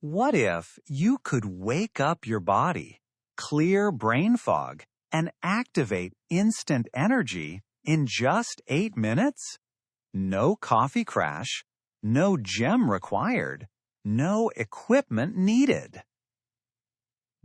What if you could wake up your body, clear brain fog, and activate instant energy in just 8 minutes? No coffee crash, no gem required, no equipment needed.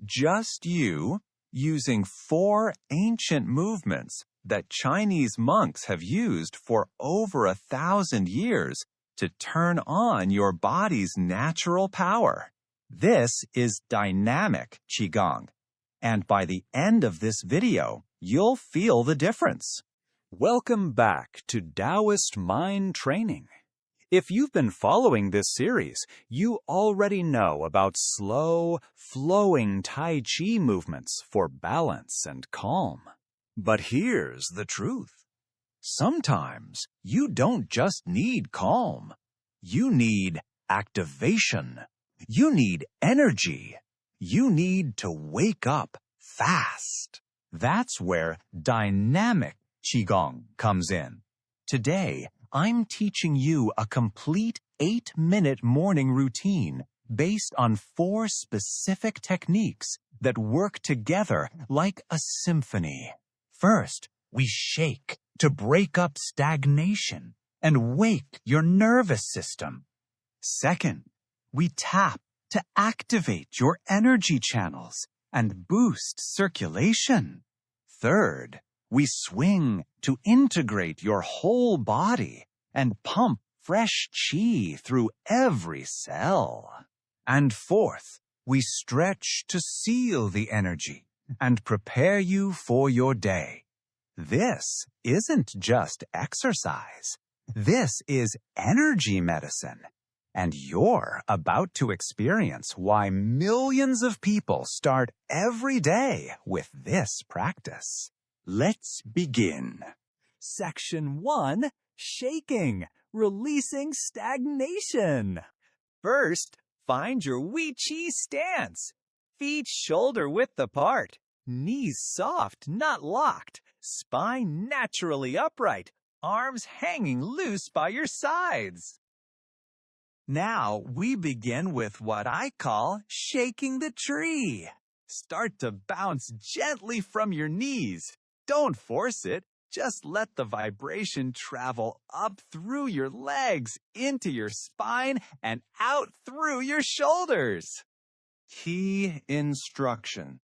Just you using 4 ancient movements that Chinese monks have used for over 1,000 years to turn on your body's natural power. This is dynamic Qigong, and by the end of this video, you'll feel the difference. Welcome back to Daoist Mind Training. If you've been following this series, you already know about slow, flowing Tai Chi movements for balance and calm. But here's the truth. Sometimes you don't just need calm. You need activation. You need energy. You need to wake up fast. That's where dynamic Qigong comes in. Today, I'm teaching you a complete 8-minute morning routine based on 4 specific techniques that work together like a symphony. First, we shake to break up stagnation and wake your nervous system. Second, we tap to activate your energy channels and boost circulation. Third, we swing to integrate your whole body and pump fresh qi through every cell. And fourth, we stretch to seal the energy and prepare you for your day. This isn't just exercise. This is energy medicine. And you're about to experience why millions of people start every day with this practice. Let's begin. Section 1, shaking, releasing stagnation. First, find your Wei Qi stance. Feet shoulder-width apart, knees soft, not locked, spine naturally upright, arms hanging loose by your sides. Now we begin with what I call shaking the tree. Start to bounce gently from your knees. Don't force it. Just let the vibration travel up through your legs, into your spine, and out through your shoulders. Key instruction.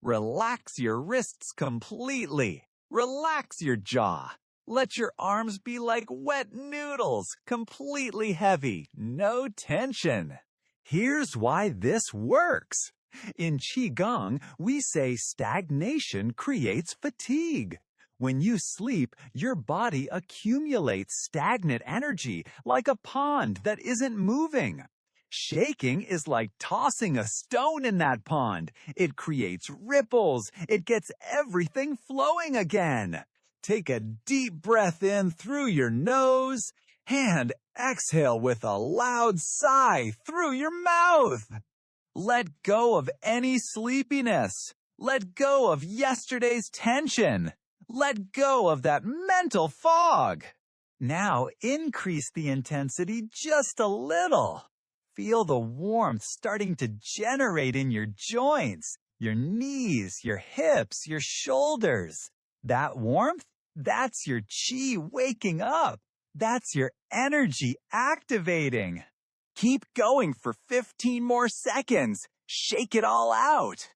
Relax your wrists completely. Relax your jaw. Let your arms be like wet noodles, completely heavy, no tension. Here's why this works. In Qigong, we say stagnation creates fatigue. When you sleep, your body accumulates stagnant energy like a pond that isn't moving. Shaking is like tossing a stone in that pond. It creates ripples. It gets everything flowing again. Take a deep breath in through your nose and exhale with a loud sigh through your mouth. Let go of any sleepiness. Let go of yesterday's tension. Let go of that mental fog. Now increase the intensity just a little. Feel the warmth starting to generate in your joints, your knees, your hips, your shoulders. That warmth, that's your qi waking up. That's your energy activating. Keep going for 15 more seconds. Shake it all out.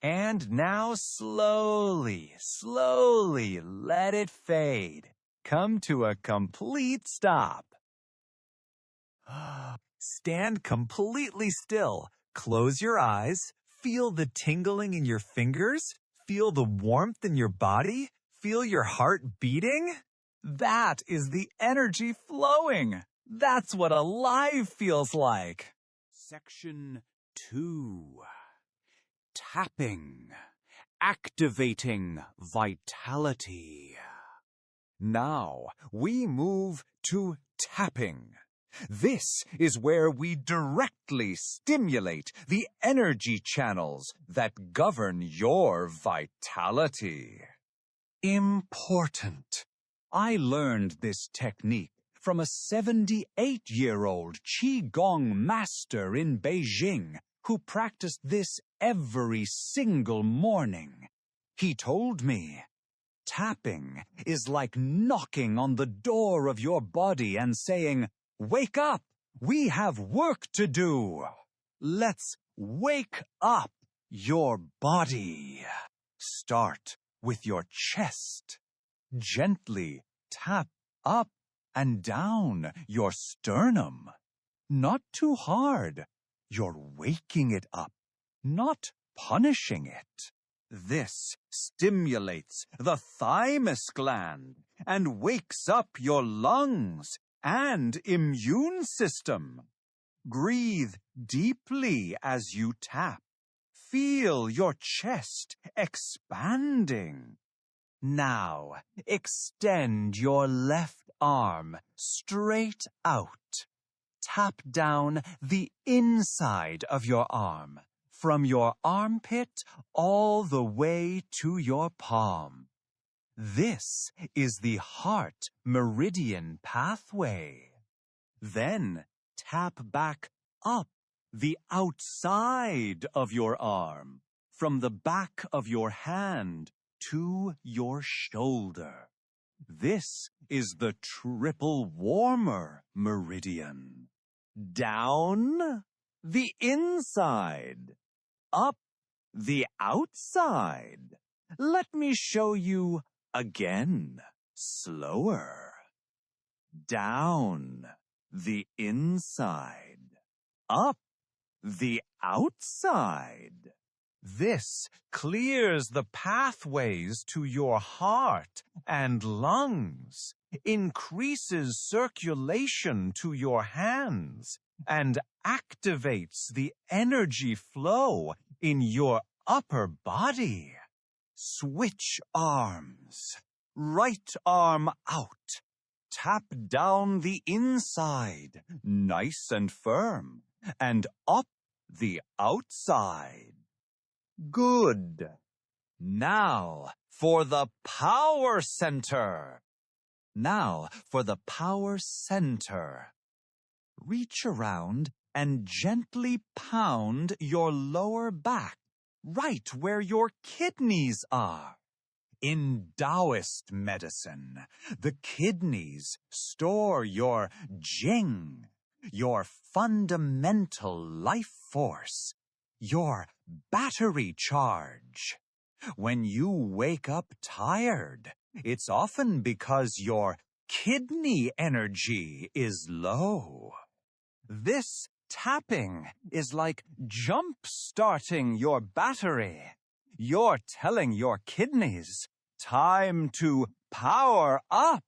And now slowly, slowly let it fade. Come to a complete stop. Stand completely still. Close your eyes. Feel the tingling in your fingers. Feel the warmth in your body. Feel your heart beating. That is the energy flowing. That's what alive feels like. Section 2. Tapping. Activating vitality. Now we move to tapping. This is where we directly stimulate the energy channels that govern your vitality. Important. I learned this technique from a 78-year-old Qigong master in Beijing who practiced this every single morning. He told me, tapping is like knocking on the door of your body and saying, "Wake up! We have work to do." Let's wake up your body. Start with your chest. Gently tap up and down your sternum. Not too hard. You're waking it up, not punishing it. This stimulates the thymus gland and wakes up your lungs and immune system. Breathe deeply as you tap. Feel your chest expanding. Now, extend your left arm straight out. Tap down the inside of your arm, from your armpit all the way to your palm. This is the heart meridian pathway. Then tap back up the outside of your arm, from the back of your hand to your shoulder. This is the triple warmer meridian. Down the inside, up the outside. Let me show you again, slower. Down the inside, up the outside. This clears the pathways to your heart and lungs, increases circulation to your hands, and activates the energy flow in your upper body. Switch arms. Right arm out. Tap down the inside, nice and firm, and up the outside. Good. Now for the power center. Reach around and gently pound your lower back, right where your kidneys are. In Daoist medicine, the kidneys store your Jing, your fundamental life force, your battery charge. When you wake up tired, it's often because your kidney energy is low. This tapping is like jump-starting your battery. You're telling your kidneys, time to power up.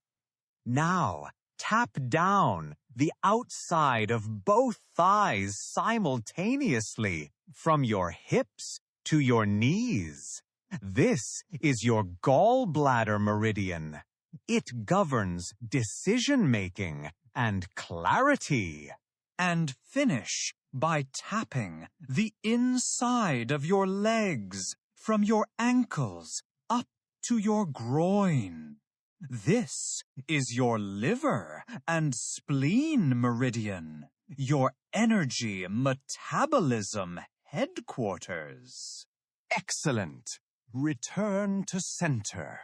Now, tap down the outside of both thighs simultaneously, from your hips to your knees. This is your gallbladder meridian. It governs decision-making and clarity. And finish by tapping the inside of your legs, from your ankles up to your groin. This is your liver and spleen meridian, your energy metabolism headquarters. Excellent. Return to center.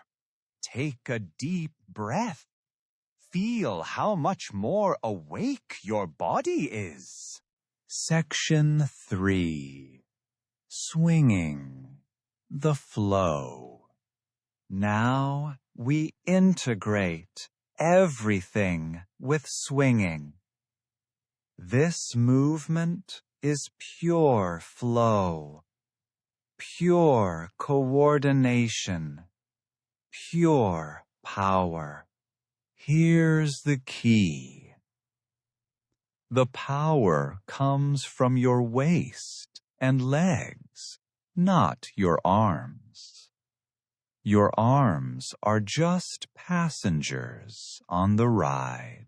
Take a deep breath. Feel how much more awake your body is. Section 3. Swinging the flow. Now we integrate everything with swinging. This movement is pure flow, pure coordination, pure power. Here's the key. The power comes from your waist and legs, not your arms. Your arms are just passengers on the ride.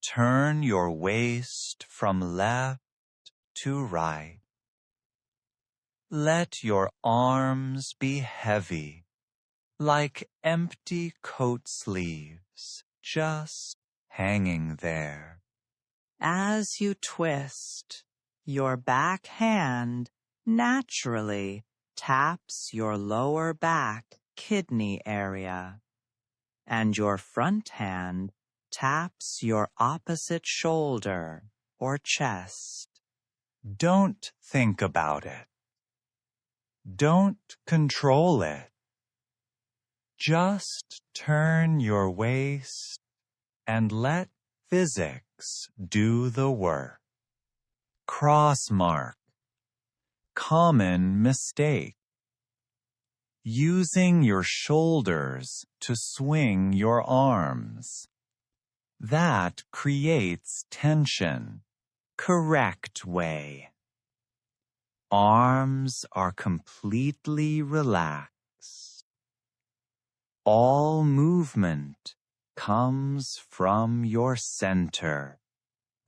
Turn your waist from left to right. Let your arms be heavy like empty coat sleeves just hanging there. As you twist, your back hand naturally taps your lower back kidney area, and your front hand taps your opposite shoulder or chest. Don't think about it. Don't control it. Just turn your waist and let physics do the work. Cross mark. Common mistake. Using your shoulders to swing your arms. That creates tension. Correct way. Arms are completely relaxed. All movement comes from your center.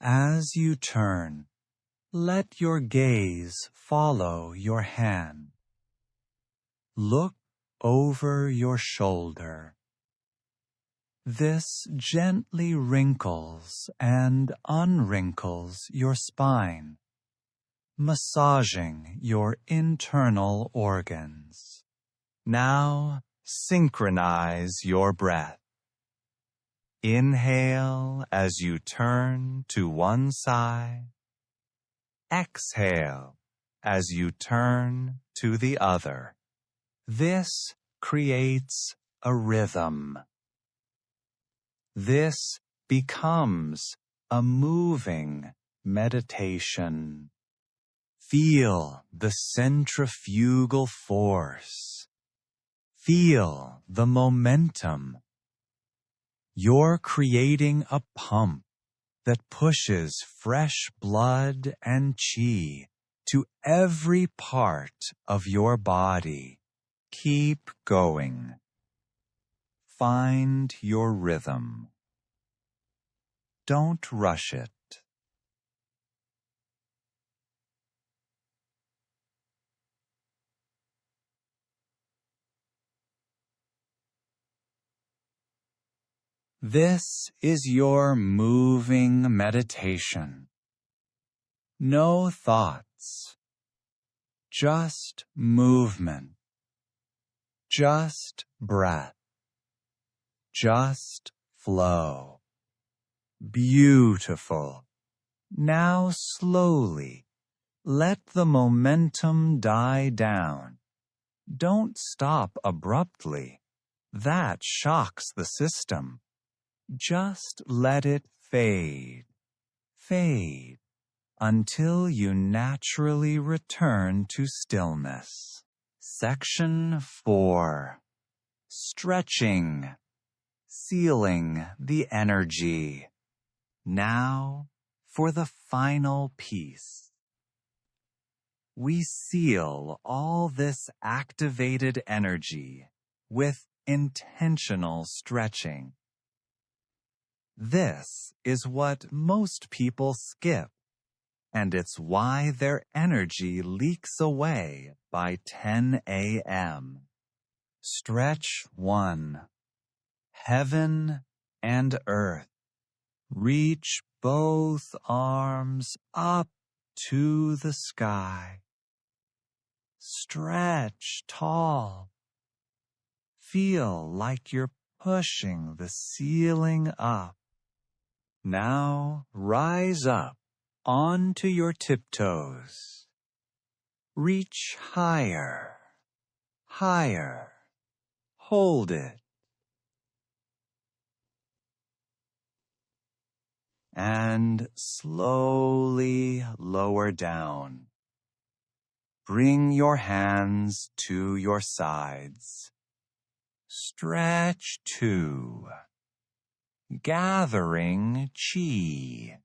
As you turn, let your gaze follow your hand. Look over your shoulder. This gently wrinkles and unwrinkles your spine, massaging your internal organs. Now, synchronize your breath. Inhale as you turn to one side. Exhale as you turn to the other. This creates a rhythm. This becomes a moving meditation. Feel the centrifugal force. Feel the momentum. You're creating a pump that pushes fresh blood and qi to every part of your body. Keep going. Find your rhythm. Don't rush it. This is your moving meditation. No thoughts. Just movement. Just breath. Just flow. Beautiful. Now slowly, let the momentum die down. Don't stop abruptly. That shocks the system. Just let it fade, fade, until you naturally return to stillness. Section 4. Stretching. Sealing the energy. Now for the final piece. We seal all this activated energy with intentional stretching. This is what most people skip, and it's why their energy leaks away by 10 a.m. Stretch 1. Heaven and earth. Reach both arms up to the sky. Stretch tall. Feel like you're pushing the ceiling up. Now rise up onto your tiptoes. Reach higher, higher. Hold it. And slowly lower down. Bring your hands to your sides. Stretch 2. Gathering qi.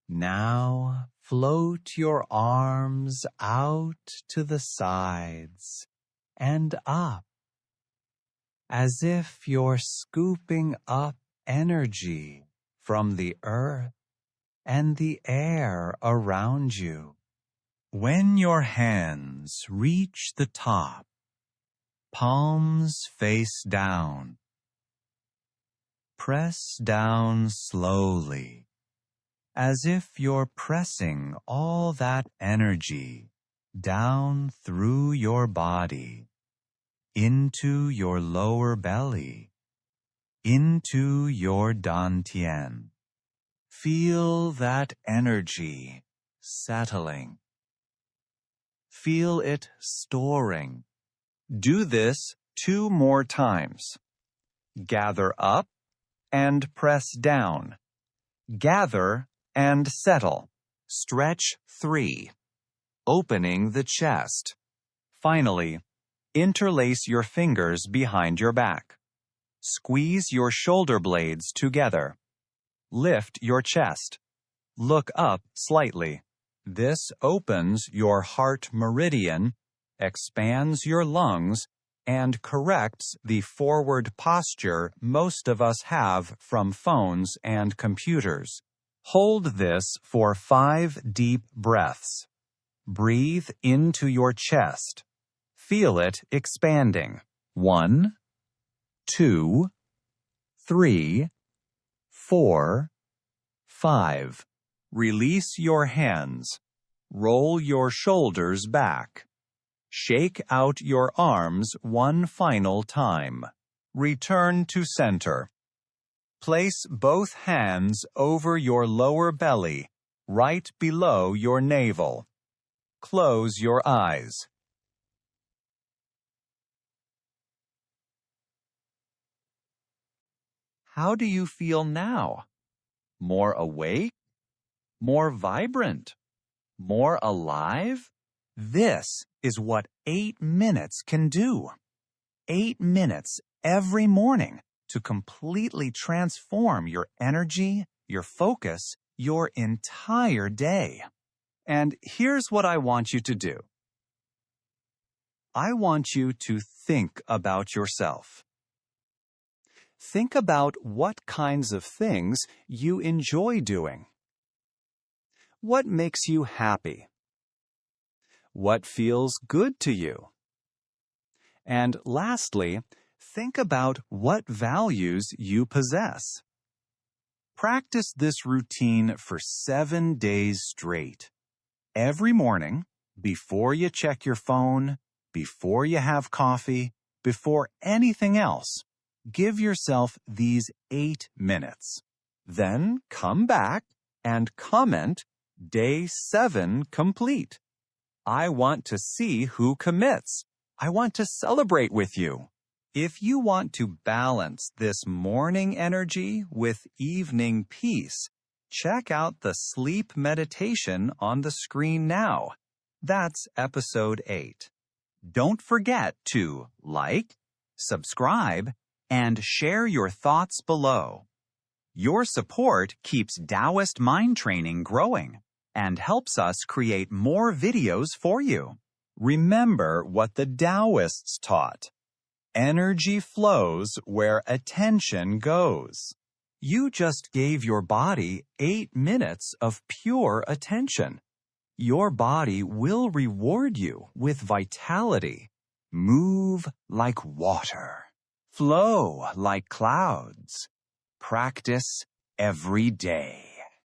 Now float your arms out to the sides and up, as if you're scooping up energy from the earth and the air around you. When your hands reach the top, palms face down. Press down slowly, as if you're pressing all that energy down through your body, into your lower belly, into your dantian. Feel that energy settling. Feel it storing. Do this 2 more times. Gather up and press down. Gather and settle. Stretch 3. Opening the chest. Finally, interlace your fingers behind your back. Squeeze your shoulder blades together. Lift your chest. Look up slightly. This opens your heart meridian, expands your lungs, and corrects the forward posture most of us have from phones and computers. Hold this for 5 deep breaths. Breathe into your chest. Feel it expanding. 1, 2, 3, 4, 5. Release your hands. Roll your shoulders back. Shake out your arms one final time. Return to center. Place both hands over your lower belly, right below your navel. Close your eyes. How do you feel now? More awake? More vibrant? More alive? This is what 8 minutes can do. 8 minutes every morning to completely transform your energy, your focus, your entire day. And here's what I want you to do. I want you to think about yourself. Think about what kinds of things you enjoy doing. What makes you happy? What feels good to you? And lastly, think about what values you possess. Practice this routine for 7 days straight. Every morning, before you check your phone, before you have coffee, before anything else, give yourself these 8 minutes. Then come back and comment Day 7 complete. I want to see who commits. I want to celebrate with you. If you want to balance this morning energy with evening peace, check out the sleep meditation on the screen now. That's episode 8. Don't forget to like, subscribe, and share your thoughts below. Your support keeps Daoist mind training growing and helps us create more videos for you. Remember what the Daoists taught. Energy flows where attention goes. You just gave your body 8 minutes of pure attention. Your body will reward you with vitality. Move like water. Flow like clouds. Practice every day.